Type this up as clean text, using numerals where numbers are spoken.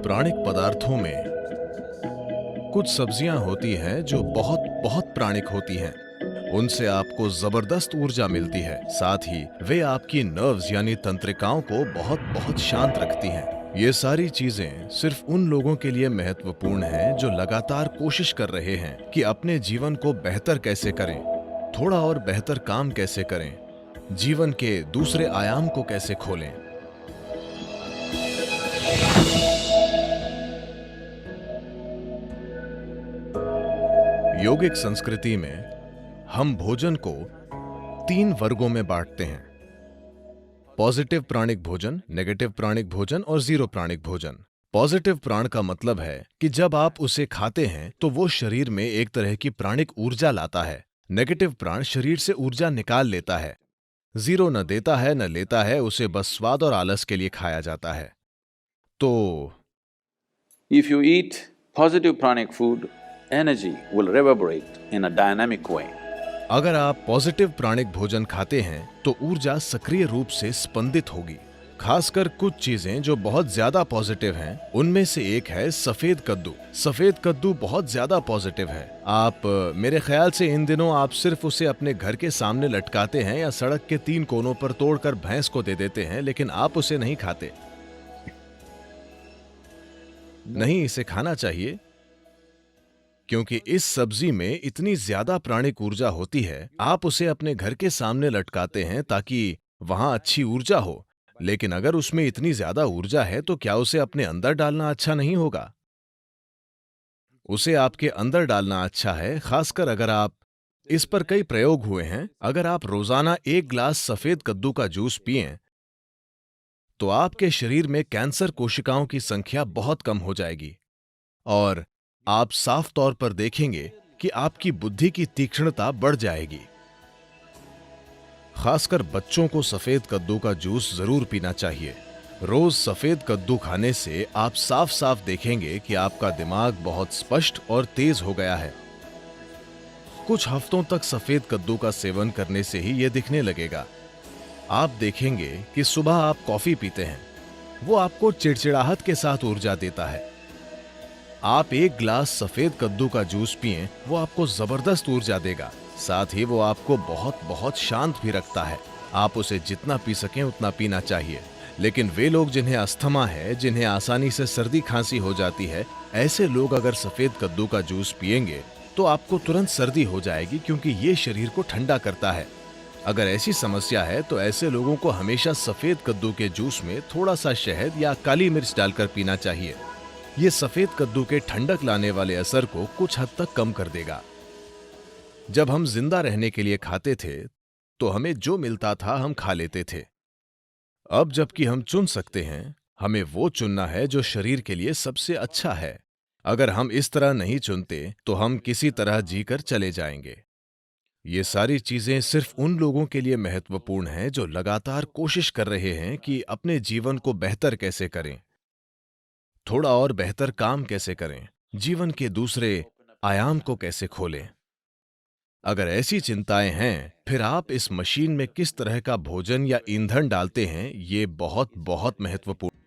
प्राणिक पदार्थों में कुछ सब्जियां होती हैं जो बहुत बहुत प्राणिक होती हैं। उनसे आपको जबरदस्त ऊर्जा मिलती है। साथ ही वे आपकी नर्व्स यानी तंत्रिकाओं को बहुत बहुत शांत रखती हैं। ये सारी चीजें सिर्फ उन लोगों के लिए महत्वपूर्ण हैं जो लगातार कोशिश कर रहे हैं कि अपने जीवन को बेहतर कैसे करें, थोड़ा और बेहतर काम कैसे करें, जीवन के दूसरे आयाम को कैसे खोलें। योगिक संस्कृति में हम भोजन को 3 वर्गों में बांटते हैं: पॉजिटिव प्राणिक भोजन, नेगेटिव प्राणिक भोजन और जीरो प्राणिक भोजन। पॉजिटिव प्राण का मतलब है कि जब आप उसे खाते हैं तो वो शरीर में एक तरह की प्राणिक ऊर्जा लाता है। नेगेटिव प्राण शरीर से ऊर्जा निकाल लेता है। जीरो न देता है न लेता है, उसे बस स्वाद और आलस के लिए खाया जाता है। तो If you eat positive pranic food, energy will reverberate in a dynamic way. अगर आप पॉजिटिव प्राणिक भोजन खाते हैं तो ऊर्जा सक्रिय रूप से स्पंदित होगी। खासकर कुछ चीजें जो बहुत ज्यादा पॉजिटिव हैं, उनमें से एक है सफेद कद्दू। सफेद कद्दू बहुत ज्यादा पॉजिटिव है। आप मेरे ख्याल से इन दिनों आप सिर्फ उसे अपने घर के सामने लटकाते हैं या सड़क के 3 कोनों पर तोड़कर भैंस को दे देते हैं, लेकिन आप उसे नहीं खाते। नहीं, इसे खाना चाहिए क्योंकि इस सब्जी में इतनी ज्यादा प्राणिक ऊर्जा होती है। आप उसे अपने घर के सामने लटकाते हैं ताकि वहां अच्छी ऊर्जा हो, लेकिन अगर उसमें इतनी ज्यादा ऊर्जा है तो क्या उसे अपने अंदर डालना अच्छा नहीं होगा? उसे आपके अंदर डालना अच्छा है, खासकर अगर आप इस पर कई प्रयोग हुए हैं। अगर आप रोजाना 1 गिलास सफेद कद्दू का जूस पिएं तो आपके शरीर में कैंसर कोशिकाओं की संख्या बहुत कम हो जाएगी और आप साफ तौर पर देखेंगे कि आपकी बुद्धि की तीक्ष्णता बढ़ जाएगी। खासकर बच्चों को सफेद कद्दू का जूस जरूर पीना चाहिए। रोज सफेद कद्दू खाने से आप साफ साफ देखेंगे कि आपका दिमाग बहुत स्पष्ट और तेज हो गया है। कुछ हफ्तों तक सफेद कद्दू का सेवन करने से ही यह दिखने लगेगा। आप देखेंगे कि सुबह आप कॉफी पीते हैं, वो आपको चिड़चिड़ाहट के साथ ऊर्जा देता है। आप 1 गिलास सफेद कद्दू का जूस पिएं, वो आपको जबरदस्त ऊर्जा देगा। साथ ही वो आपको बहुत बहुत शांत भी रखता है। आप उसे जितना पी सकें उतना पीना चाहिए। लेकिन वे लोग जिन्हें अस्थमा है, जिन्हें आसानी से सर्दी खांसी हो जाती है, ऐसे लोग अगर सफेद कद्दू का जूस पिएंगे तो आपको तुरंत सर्दी हो जाएगी, क्योंकि ये शरीर को ठंडा करता है। अगर ऐसी समस्या है तो ऐसे लोगों को हमेशा सफेद कद्दू के जूस में थोड़ा सा शहद या काली मिर्च डालकर पीना चाहिए। ये सफेद कद्दू के ठंडक लाने वाले असर को कुछ हद तक कम कर देगा। जब हम जिंदा रहने के लिए खाते थे तो हमें जो मिलता था हम खा लेते थे। अब जबकि हम चुन सकते हैं, हमें वो चुनना है जो शरीर के लिए सबसे अच्छा है। अगर हम इस तरह नहीं चुनते तो हम किसी तरह जीकर चले जाएंगे। ये सारी चीजें सिर्फ उन लोगों के लिए महत्वपूर्ण हैं जो लगातार कोशिश कर रहे हैं कि अपने जीवन को बेहतर कैसे करें, थोड़ा और बेहतर काम कैसे करें, जीवन के दूसरे आयाम को कैसे खोलें। अगर ऐसी चिंताएं हैं, फिर आप इस मशीन में किस तरह का भोजन या ईंधन डालते हैं, ये बहुत बहुत महत्वपूर्ण